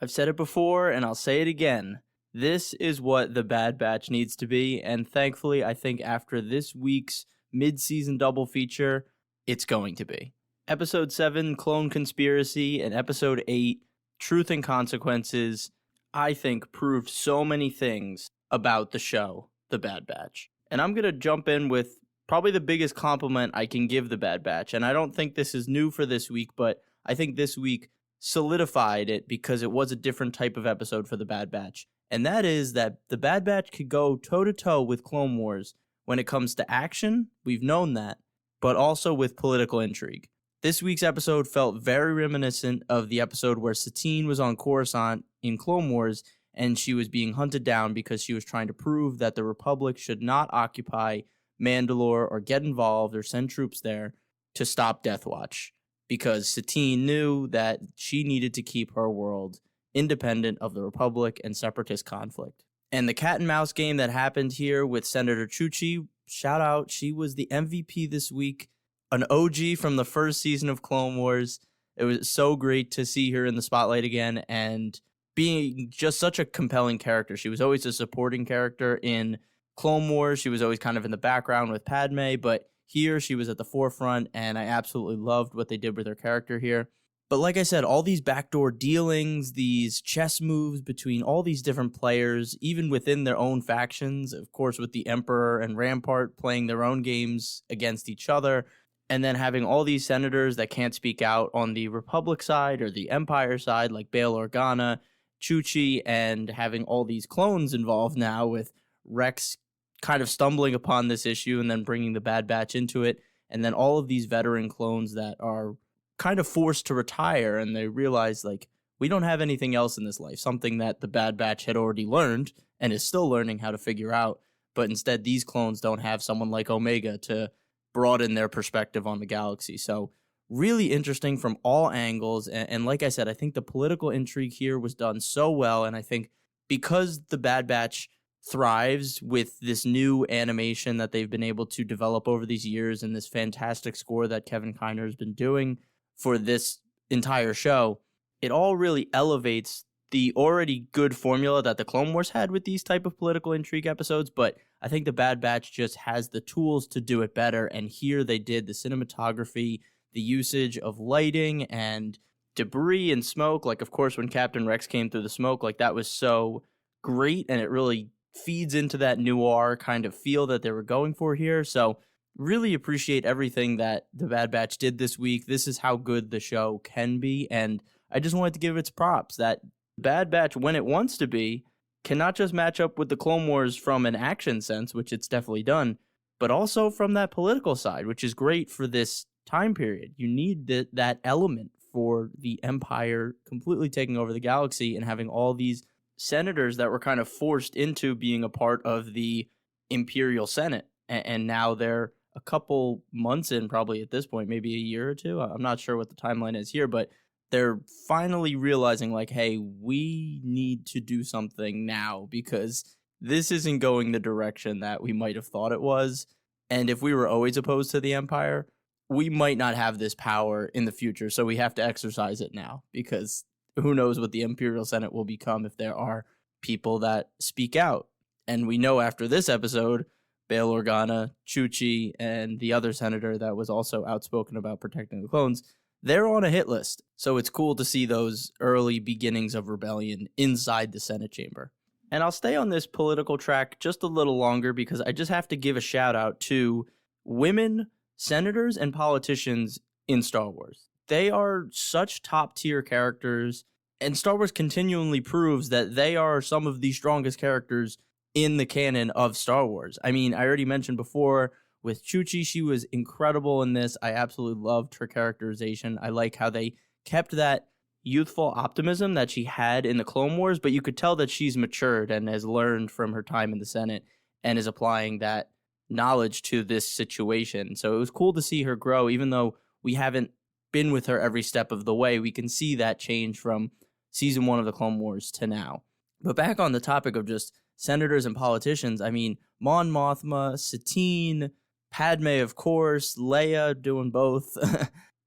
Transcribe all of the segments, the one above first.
I've said it before and I'll say it again. This is what the Bad Batch needs to be, and thankfully, I think after this week's mid-season double feature, it's going to be. Episode 7, Clone Conspiracy, and Episode 8, Truth and Consequences, I think proved so many things about the show, The Bad Batch. And I'm going to jump in with probably the biggest compliment I can give The Bad Batch, and I don't think this is new for this week, but I think this week solidified it because it was a different type of episode for The Bad Batch. And that is that The Bad Batch could go toe-to-toe with Clone Wars when it comes to action, we've known that, but also with political intrigue. This week's episode felt very reminiscent of the episode where Satine was on Coruscant in Clone Wars and she was being hunted down because she was trying to prove that the Republic should not occupy Mandalore or get involved or send troops there to stop Death Watch, because Satine knew that she needed to keep her world independent of the Republic and separatist conflict. And the cat and mouse game that happened here with Senator Chuchi, shout out, she was the MVP this week, an OG from the first season of Clone Wars. It was so great to see her in the spotlight again and being just such a compelling character. She was always a supporting character in Clone Wars. She was always kind of in the background with Padme, but here she was at the forefront, and I absolutely loved what they did with her character here. But like I said, all these backdoor dealings, these chess moves between all these different players, even within their own factions, of course, with the Emperor and Rampart playing their own games against each other, and then having all these senators that can't speak out on the Republic side or the Empire side, like Bail Organa, Chuchi, and having all these clones involved now with Rex kind of stumbling upon this issue and then bringing the Bad Batch into it, and then all of these veteran clones that are kind of forced to retire, and they realize, like, we don't have anything else in this life, something that the Bad Batch had already learned and is still learning how to figure out, but instead these clones don't have someone like Omega to broaden their perspective on the galaxy. So really interesting from all angles, and like I said, I think the political intrigue here was done so well, and I think because the Bad Batch thrives with this new animation that they've been able to develop over these years and this fantastic score that Kevin Kiner has been doing for this entire show, it all really elevates the already good formula that the Clone Wars had with these type of political intrigue episodes, but I think the Bad Batch just has the tools to do it better, and here they did. The cinematography, the usage of lighting and debris and smoke, like of course when Captain Rex came through the smoke, like that was so great, and it really feeds into that noir kind of feel that they were going for here. So really appreciate everything that the Bad Batch did this week. This is how good the show can be, and I just wanted to give its props that Bad Batch, when it wants to be, can not just match up with the Clone Wars from an action sense, which it's definitely done, but also from that political side, which is great for this time period. You need that element for the Empire completely taking over the galaxy and having all these senators that were kind of forced into being a part of the Imperial Senate. And now they're a couple months in, probably at this point, maybe a year or two. I'm not sure what the timeline is here, but they're finally realizing, like, hey, we need to do something now because this isn't going the direction that we might have thought it was. And if we were always opposed to the Empire, we might not have this power in the future. So we have to exercise it now, because who knows what the Imperial Senate will become if there are people that speak out. And we know after this episode, Bail Organa, Chuchi, and the other senator that was also outspoken about protecting the clones, they're on a hit list. So it's cool to see those early beginnings of rebellion inside the Senate chamber. And I'll stay on this political track just a little longer because I just have to give a shout out to women senators and politicians in Star Wars. They are such top tier characters, and Star Wars continually proves that they are some of the strongest characters in the canon of Star Wars. I mean, I already mentioned before with Chuchi, she was incredible in this. I absolutely loved her characterization. I like how they kept that youthful optimism that she had in the Clone Wars, but you could tell that she's matured and has learned from her time in the Senate and is applying that knowledge to this situation. So it was cool to see her grow, even though we haven't been with her every step of the way. We can see that change from season 1 of the Clone Wars to now. But back on the topic of just senators and politicians, I mean, Mon Mothma, Satine, Padme, of course, Leia doing both.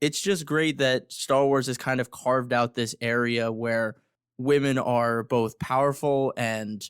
It's just great that Star Wars has kind of carved out this area where women are both powerful and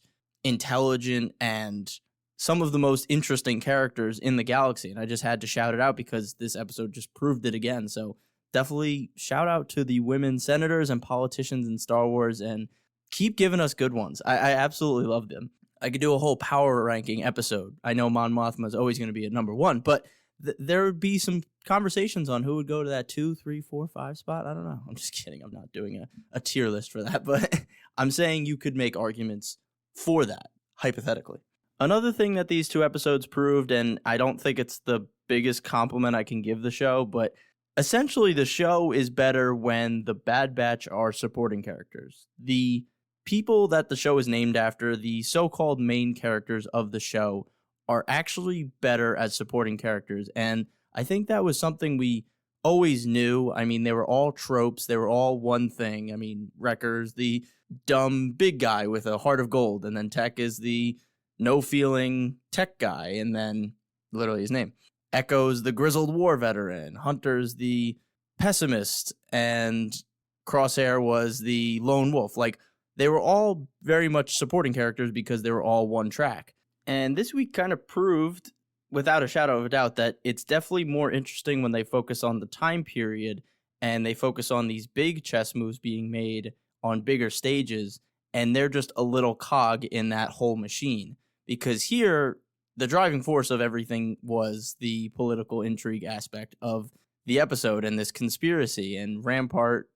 intelligent and some of the most interesting characters in the galaxy. And I just had to shout it out because this episode just proved it again. So definitely shout out to the women senators and politicians in Star Wars, and keep giving us good ones. I absolutely love them. I could do a whole power ranking episode. I know Mon Mothma is always going to be at number one, but there would be some conversations on who would go to that 2, 3, 4, 5 spot. I don't know. I'm just kidding. I'm not doing a tier list for that, but I'm saying you could make arguments for that, hypothetically. Another thing that these 2 episodes proved, and I don't think it's the biggest compliment I can give the show, but essentially the show is better when the Bad Batch are supporting characters. The people that the show is named after, the so-called main characters of the show, are actually better as supporting characters. And I think that was something we always knew. I mean, they were all tropes. They were all one thing. I mean, Wrecker's the dumb big guy with a heart of gold. And then Tech is the no-feeling tech guy. And then, literally his name, Echo's the grizzled war veteran. Hunter's the pessimist. And Crosshair was the lone wolf. Like, they were all very much supporting characters because they were all one track. And this week kind of proved, without a shadow of a doubt, that it's definitely more interesting when they focus on the time period and they focus on these big chess moves being made on bigger stages, and they're just a little cog in that whole machine. Because here, the driving force of everything was the political intrigue aspect of the episode and this conspiracy and Rampart,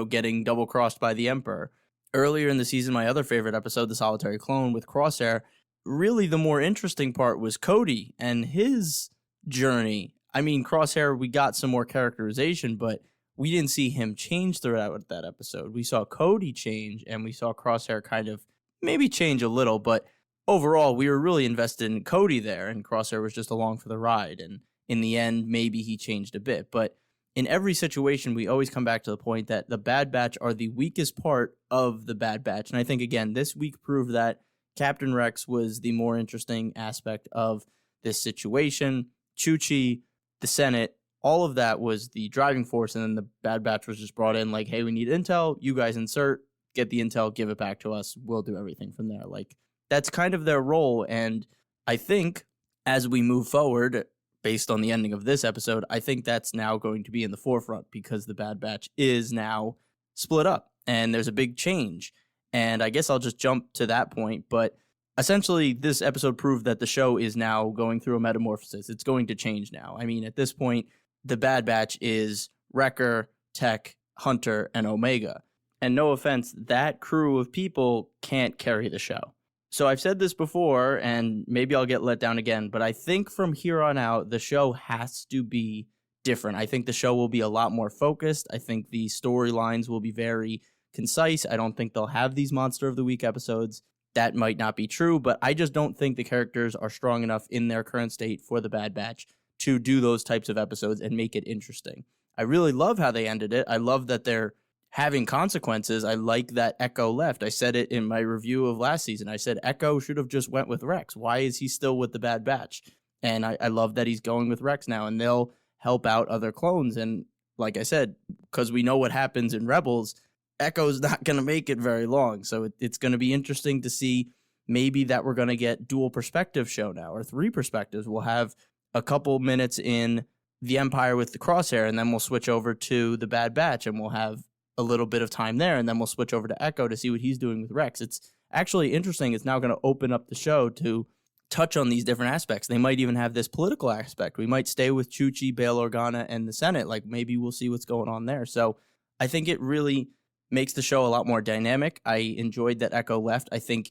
getting double-crossed by the Emperor. Earlier in the season, my other favorite episode, The Solitary Clone with Crosshair, really the more interesting part was Cody and his journey. I mean, Crosshair, we got some more characterization, but we didn't see him change throughout that episode. We saw Cody change, and we saw Crosshair kind of maybe change a little, but overall, we were really invested in Cody there, and Crosshair was just along for the ride. And in the end, maybe he changed a bit. But in every situation, we always come back to the point that the Bad Batch are the weakest part of the Bad Batch. And I think, again, this week proved that Captain Rex was the more interesting aspect of this situation. Chuchi, the Senate, all of that was the driving force, and then the Bad Batch was just brought in like, hey, we need intel, you guys insert, get the intel, give it back to us, we'll do everything from there. Like, that's kind of their role, and I think as we move forward, based on the ending of this episode, I think that's now going to be in the forefront because the Bad Batch is now split up, and there's a big change. And I guess I'll just jump to that point, but essentially this episode proved that the show is now going through a metamorphosis. It's going to change now. I mean, at this point, the Bad Batch is Wrecker, Tech, Hunter, and Omega. And no offense, that crew of people can't carry the show. So I've said this before, and maybe I'll get let down again, but I think from here on out, the show has to be different. I think the show will be a lot more focused. I think the storylines will be very concise. I don't think they'll have these Monster of the Week episodes. That might not be true, but I just don't think the characters are strong enough in their current state for the Bad Batch to do those types of episodes and make it interesting. I really love how they ended it. I love that they're having consequences. I like that Echo left. I said it in my review of last season. I said Echo should have just went with Rex. Why is he still with the Bad Batch? And I love that he's going with Rex now, and they'll help out other clones. And like I said, because we know what happens in Rebels, Echo's not going to make it very long. So it's going to be interesting to see maybe that we're going to get dual perspective show now, or 3 perspectives. We'll have a couple minutes in the Empire with the Crosshair, and then we'll switch over to the Bad Batch, and we'll have a little bit of time there, and then we'll switch over to Echo to see what he's doing with Rex. It's actually interesting. It's now going to open up the show to touch on these different aspects. They might even have this political aspect. We might stay with Chuchi, Bail Organa, and the Senate. Like, maybe we'll see what's going on there. So I think it really makes the show a lot more dynamic. I enjoyed that Echo left. I think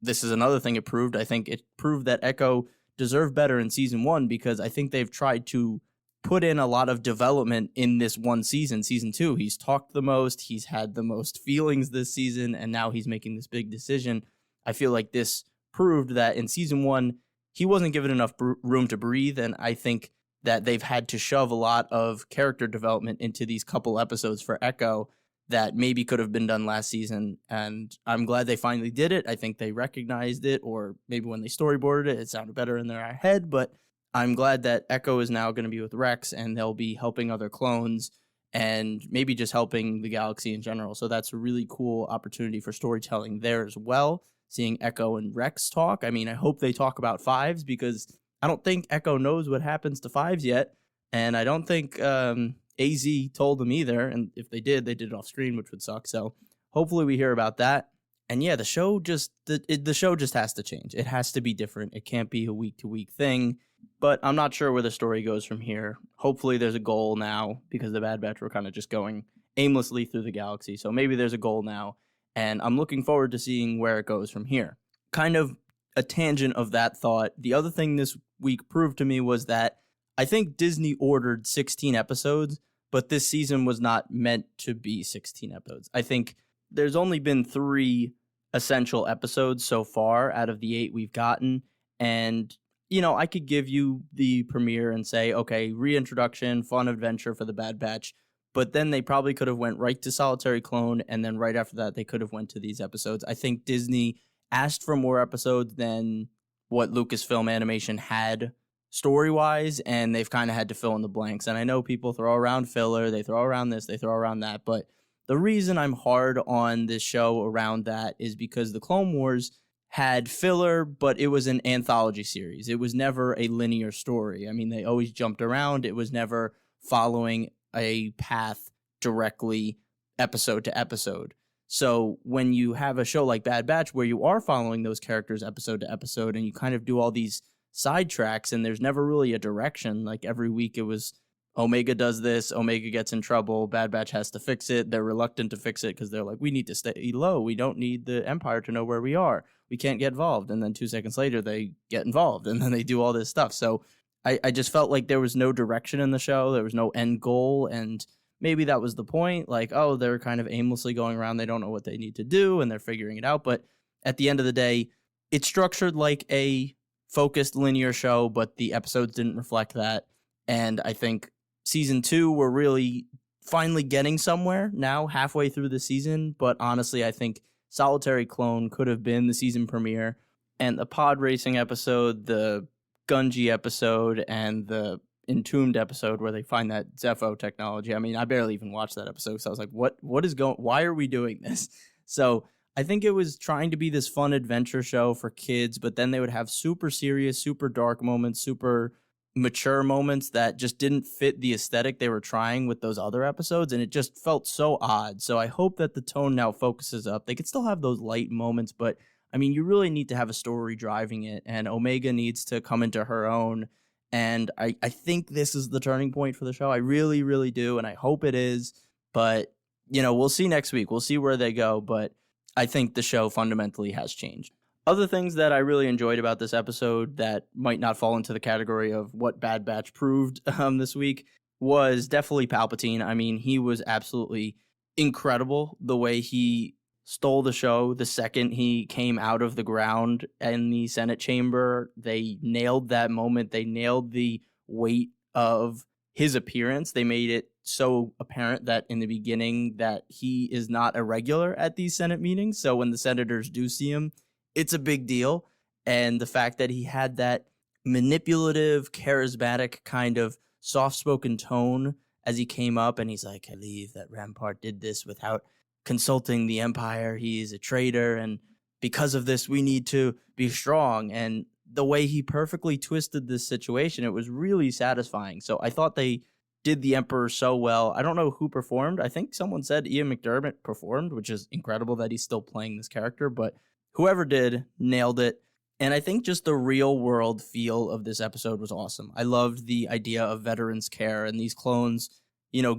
this is another thing it proved. I think it proved that Echo deserved better in season 1, because I think they've tried to put in a lot of development in this one season. Season 2, he's talked the most, he's had the most feelings this season, and now he's making this big decision. I feel like this proved that in season 1, he wasn't given enough room to breathe, and I think that they've had to shove a lot of character development into these couple episodes for Echo that maybe could have been done last season, and I'm glad they finally did it. I think they recognized it, or maybe when they storyboarded it, it sounded better in their head, but I'm glad that Echo is now going to be with Rex, and they'll be helping other clones, and maybe just helping the galaxy in general. So that's a really cool opportunity for storytelling there as well. Seeing Echo and Rex talk. I mean, I hope they talk about fives, because I don't think Echo knows what happens to fives yet. And I don't think AZ told them either. And if they did it off screen, which would suck. So hopefully we hear about that. And yeah, the show just has to change. It has to be different. It can't be a week to week thing. But I'm not sure where the story goes from here. Hopefully there's a goal now, because the Bad Batch were kind of just going aimlessly through the galaxy. So maybe there's a goal now, and I'm looking forward to seeing where it goes from here. Kind of a tangent of that thought, the other thing this week proved to me was that I think Disney ordered 16 episodes, but this season was not meant to be 16 episodes. I think there's only been 3 essential episodes so far out of the 8 we've gotten, and I could give you the premiere and say, okay, reintroduction, fun adventure for the Bad Batch, but then they probably could have went right to Solitary Clone, and then right after that, they could have went to these episodes. I think Disney asked for more episodes than what Lucasfilm Animation had story-wise, and they've kind of had to fill in the blanks. And I know people throw around filler, they throw around this, they throw around that, but the reason I'm hard on this show around that is because the Clone Wars had filler, but it was an anthology series. It was never a linear story. I mean, they always jumped around. It was never following a path directly episode to episode. So when you have a show like Bad Batch where you are following those characters episode to episode, and you kind of do all these sidetracks and there's never really a direction, like every week it was Omega does this, Omega gets in trouble, Bad Batch has to fix it. They're reluctant to fix it because they're like, we need to stay low. We don't need the Empire to know where we are. We can't get involved. And then 2 seconds later, they get involved, and then they do all this stuff. So I just felt like there was no direction in the show. There was no end goal. And maybe that was the point. Like, oh, they're kind of aimlessly going around. They don't know what they need to do, and they're figuring it out. But at the end of the day, it's structured like a focused linear show, but the episodes didn't reflect that. And I think season 2, we're really finally getting somewhere now, halfway through the season. But honestly, I think Solitary Clone could have been the season premiere. And the pod racing episode, the Gunji episode, and the Entombed episode where they find that Zepho technology. I mean, I barely even watched that episode, so I was like, what is going, why are we doing this? So I think it was trying to be this fun adventure show for kids, but then they would have super serious, super dark moments, super mature moments that just didn't fit the aesthetic they were trying with those other episodes, and it just felt so odd. So I hope that the tone now focuses up. They could still have those light moments, but I mean, you really need to have a story driving it, and Omega needs to come into her own. And I think this is the turning point for the show. I really, really do, and I hope it is. But, we'll see next week. We'll see where they go, but I think the show fundamentally has changed. Other things that I really enjoyed about this episode that might not fall into the category of what Bad Batch proved this week was definitely Palpatine. I mean, he was absolutely incredible the way he stole the show the second he came out of the ground in the Senate chamber. They nailed that moment. They nailed the weight of his appearance. They made it so apparent that in the beginning that he is not a regular at these Senate meetings. So when the senators do see him, it's a big deal. And the fact that he had that manipulative, charismatic kind of soft-spoken tone as he came up, and he's like, I believe that Rampart did this without consulting the Empire. He's a traitor, and because of this, we need to be strong. And the way he perfectly twisted this situation, it was really satisfying. So I thought they did the Emperor so well. I don't know who performed. I think someone said Ian McDermott performed, which is incredible that he's still playing this character, but whoever did nailed it. And I think just the real world feel of this episode was awesome. I loved the idea of veterans care and these clones,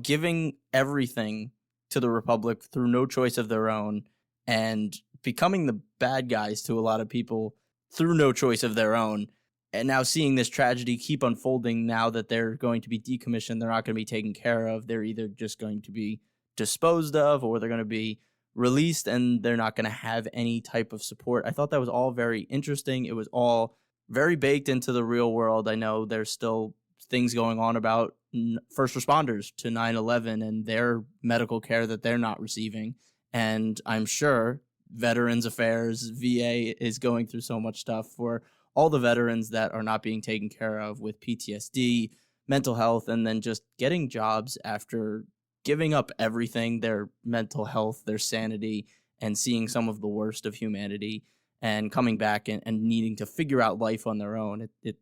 giving everything to the Republic through no choice of their own, and becoming the bad guys to a lot of people through no choice of their own. And now seeing this tragedy keep unfolding now that they're going to be decommissioned, they're not going to be taken care of. They're either just going to be disposed of, or they're going to be released, and they're not going to have any type of support. I thought that was all very interesting. It was all very baked into the real world. I know there's still things going on about first responders to 9/11 and their medical care that they're not receiving. And I'm sure Veterans Affairs, VA, is going through so much stuff for all the veterans that are not being taken care of with PTSD, mental health, and then just getting jobs after giving up everything, their mental health, their sanity, and seeing some of the worst of humanity and coming back and needing to figure out life on their own. It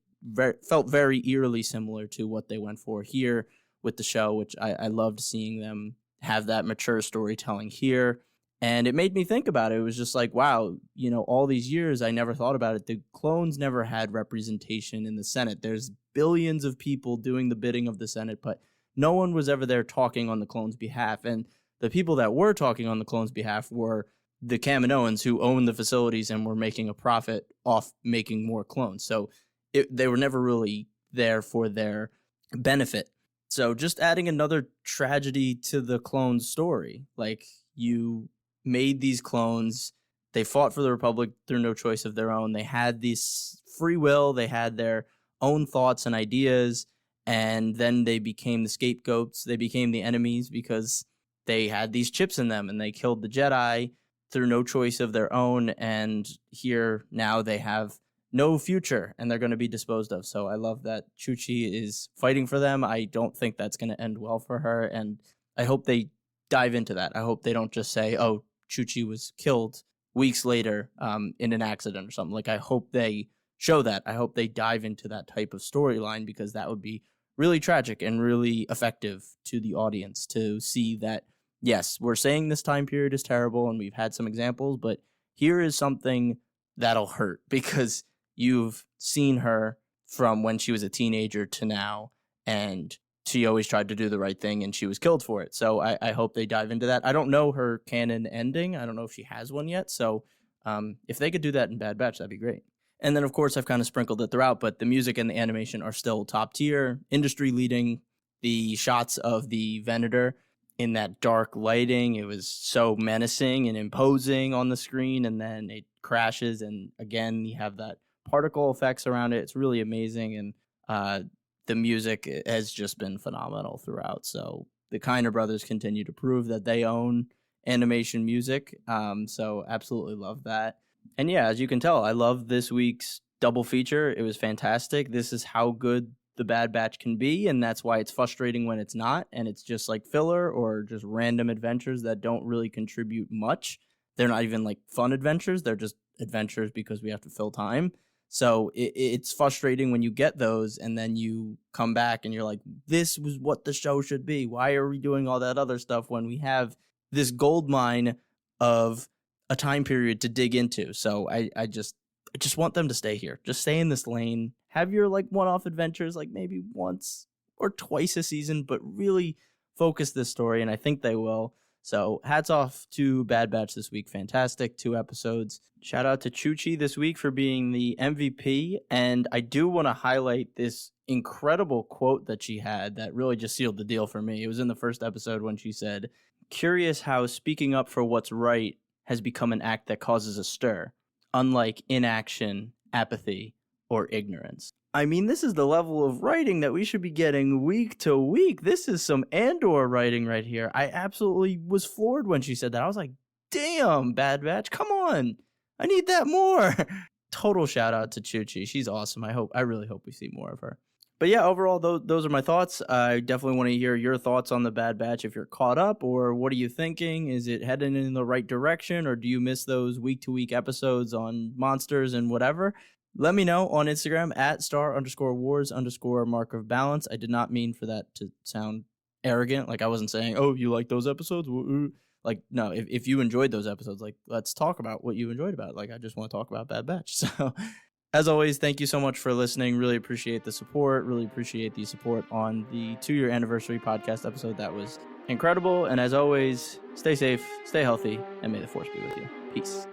felt very eerily similar to what they went for here with the show, which I loved seeing them have that mature storytelling here. And it made me think about it. It was just like, wow, all these years I never thought about it. The clones never had representation in the Senate. There's billions of people doing the bidding of the Senate, but no one was ever there talking on the clones' behalf. And the people that were talking on the clones' behalf were the Kaminoans, who owned the facilities and were making a profit off making more clones. So they were never really there for their benefit. So just adding another tragedy to the clones' story. Like, you made these clones, they fought for the Republic through no choice of their own. They had this free will, they had their own thoughts and ideas, and then they became the scapegoats. They became the enemies because they had these chips in them, and they killed the Jedi through no choice of their own. And here now they have no future, and they're going to be disposed of. So I love that Chuchi is fighting for them. I don't think that's going to end well for her, and I hope they dive into that. I hope they don't just say, oh, Chuchi was killed weeks later in an accident or something. Like, I hope they show that. I hope they dive into that type of storyline, because that would be really tragic and really effective to the audience to see that, yes, we're saying this time period is terrible and we've had some examples, but here is something that'll hurt, because you've seen her from when she was a teenager to now, and she always tried to do the right thing and she was killed for it. So I hope they dive into that. I don't know her canon ending. I don't know if she has one yet. So if they could do that in Bad Batch, that'd be great. And then, of course, I've kind of sprinkled it throughout, but the music and the animation are still top tier, industry leading. The shots of the Venator in that dark lighting, it was so menacing and imposing on the screen, and then it crashes, and again, you have that particle effects around it. It's really amazing, and the music has just been phenomenal throughout. So the Kiner brothers continue to prove that they own animation music. So absolutely love that. And yeah, as you can tell, I love this week's double feature. It was fantastic. This is how good the Bad Batch can be, and that's why it's frustrating when it's not, and it's just like filler or just random adventures that don't really contribute much. They're not even like fun adventures. They're just adventures because we have to fill time. So it's frustrating when you get those and then you come back and you're like, this was what the show should be. Why are we doing all that other stuff when we have this gold mine of a time period to dig into? So I just want them to stay here. Just stay in this lane. Have your like one-off adventures, like maybe once or twice a season, but really focus this story, and I think they will. So hats off to Bad Batch this week. Fantastic 2 episodes. Shout out to Chuchi this week for being the MVP. And I do want to highlight this incredible quote that she had that really just sealed the deal for me. It was in the first episode when she said, "Curious how speaking up for what's right has become an act that causes a stir, unlike inaction, apathy, or ignorance." I mean, this is the level of writing that we should be getting week to week. This is some Andor writing right here. I absolutely was floored when she said that. I was like, damn, Bad Batch, come on. I need that more. Total shout out to Chuchi. She's awesome. I really hope we see more of her. But yeah, overall, those are my thoughts. I definitely want to hear your thoughts on the Bad Batch if you're caught up, or what are you thinking? Is it heading in the right direction, or do you miss those week-to-week episodes on monsters and whatever? Let me know on Instagram at @star_wars_mark of balance. I did not mean for that to sound arrogant. Like, I wasn't saying, oh, you like those episodes? Like, no, if you enjoyed those episodes, like, let's talk about what you enjoyed about it. Like, I just want to talk about Bad Batch. So, as always, thank you so much for listening. Really appreciate the support. Really appreciate the support on the 2-year anniversary podcast episode. That was incredible. And as always, stay safe, stay healthy, and may the Force be with you. Peace.